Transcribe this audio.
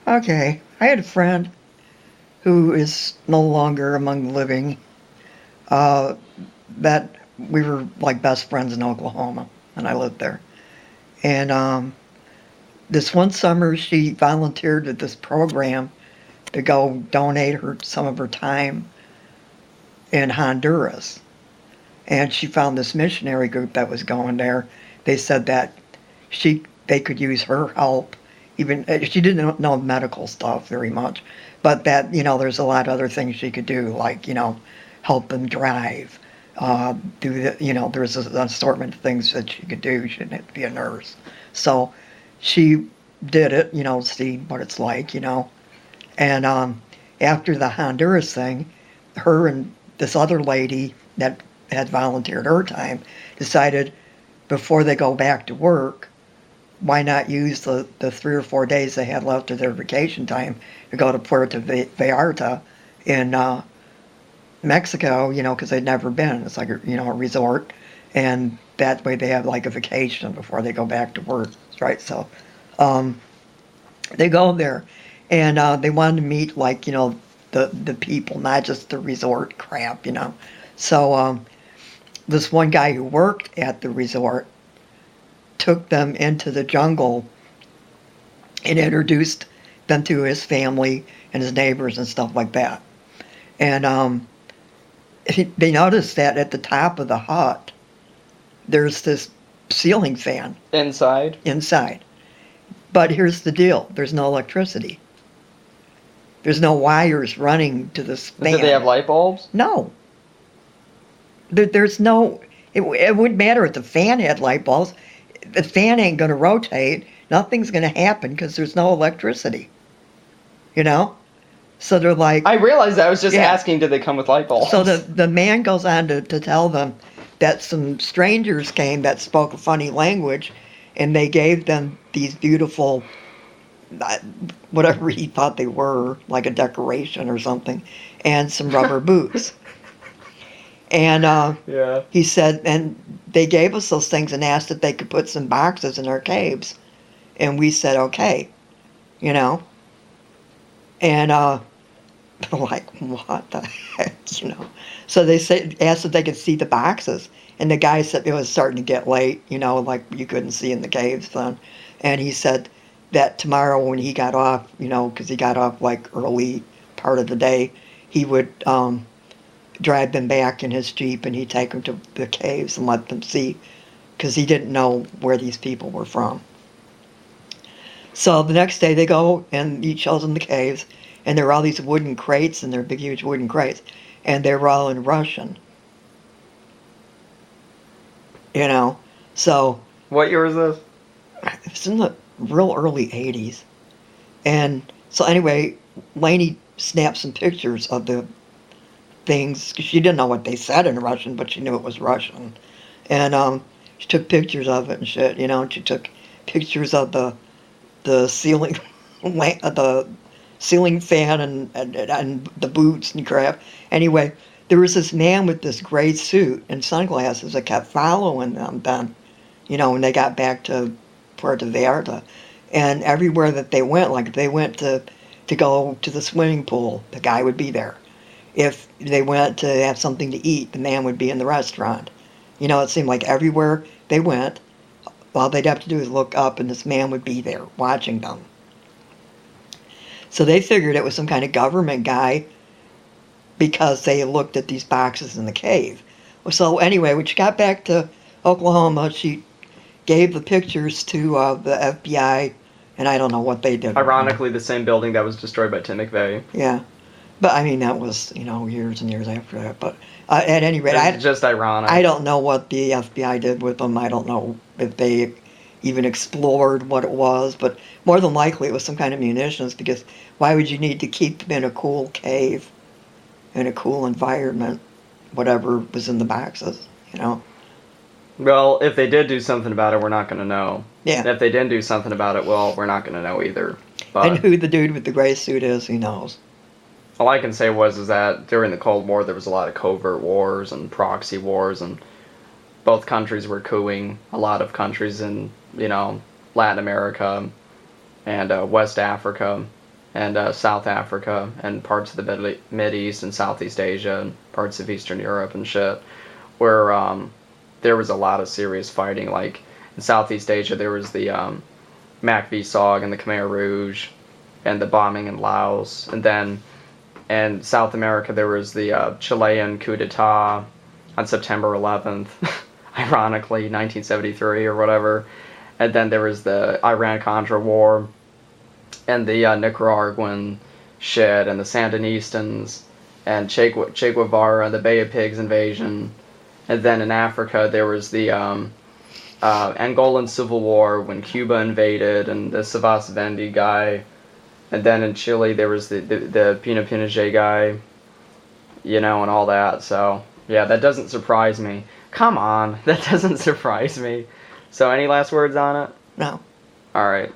Okay, I had a friend who is no longer among the living. Uh, that we were like best friends in Oklahoma, and I lived there. And this one summer, she volunteered at this program to go donate some of her time in Honduras. And she found this missionary group that was going there. They said that they could use her help. Even she didn't know medical stuff very much, but that there's a lot of other things she could do, like help them drive, do the there's an assortment of things that she could do. She didn't have to be a nurse, so she did it. See what it's like. And after the Honduras thing, her and this other lady that had volunteered her time decided before they go back to work, why not use the 3 or 4 days they had left of their vacation time to go to Puerto Vallarta in Mexico, because they'd never been. It's like a resort, and that way they have like a vacation before they go back to work, right? So um, they go there, and they wanted to meet like the people, not just the resort crap. So this one guy who worked at the resort took them into the jungle and introduced them to his family and his neighbors and stuff like that. And they noticed that at the top of the hut, there's this ceiling fan Inside? But here's the deal: there's no electricity. There's no wires running to this fan. Did they have light bulbs? No. There's no. It wouldn't matter if the fan had light bulbs. The fan ain't going to rotate. Nothing's going to happen because there's no electricity. So they're like. I realized that. I was just Yeah. asking, did they come with light bulbs? So the man goes on to tell them that some strangers came that spoke a funny language, and they gave them these beautiful, whatever he thought they were, like a decoration or something, and some rubber boots. And Yeah. he said, and they gave us those things and asked if they could put some boxes in our caves. And we said, okay, And they're like, what the heck, So they asked if they could see the boxes. And the guy said it was starting to get late, like you couldn't see in the caves then. And he said that tomorrow when he got off, because he got off like early part of the day, he would drive them back in his Jeep and he'd take them to the caves and let them see, because he didn't know where these people were from. So the next day they go and he shows them the caves, and there were all these wooden crates, and they're big, huge wooden crates, and they were all in Russian. So What year was this? it's in the real early 80s. And so anyway, Lainey snapped some pictures of the things, because she didn't know what they said in Russian, but she knew it was Russian. And she took pictures of it and shit, and she took pictures of the ceiling, the ceiling fan and the boots and crap. Anyway, there was this man with this gray suit and sunglasses that kept following them then, when they got back to Puerto Vallarta. And everywhere that they went, like if they went to go to the swimming pool, the guy would be there. If they went to have something to eat, the man would be in the restaurant. It seemed like everywhere they went, all they'd have to do is look up and this man would be there watching them. So they figured it was some kind of government guy because they looked at these boxes in the cave. So anyway, when she got back to Oklahoma, she gave the pictures to the FBI, and I don't know what they did. Ironically, the same building that was destroyed by Tim McVeigh. Yeah. But I mean, that was, years and years after that. But at any rate, It's just ironic. I don't know what the FBI did with them. I don't know if they even explored what it was, but more than likely it was some kind of munitions, because why would you need to keep them in a cool cave, in a cool environment, whatever was in the boxes, Well, if they did do something about it, we're not going to know. Yeah. And if they didn't do something about it, well, we're not going to know either. But And who the dude with the gray suit is, who knows? all I can say is that during the Cold War, there was a lot of covert wars and proxy wars, and both countries were cooing. A lot of countries in, Latin America and West Africa and South Africa and parts of the Mid-East and Southeast Asia and parts of Eastern Europe and shit, where there was a lot of serious fighting. Like in Southeast Asia, there was the Mac V Sog and the Khmer Rouge, and the bombing in Laos, and then in South America there was the Chilean coup d'état on September 11th, ironically 1973 or whatever, and then there was the Iran-Contra war, and the Nicaraguan shit, and the Sandinistans, and Che Guevara, and the Bay of Pigs invasion, and then in Africa there was the Angolan Civil War when Cuba invaded, and the Savas Vendi guy, and then in Chile there was the Pinochet guy, you know, and all that. So yeah, that doesn't surprise me. Come on, that doesn't surprise me. So any last words on it? No. All right.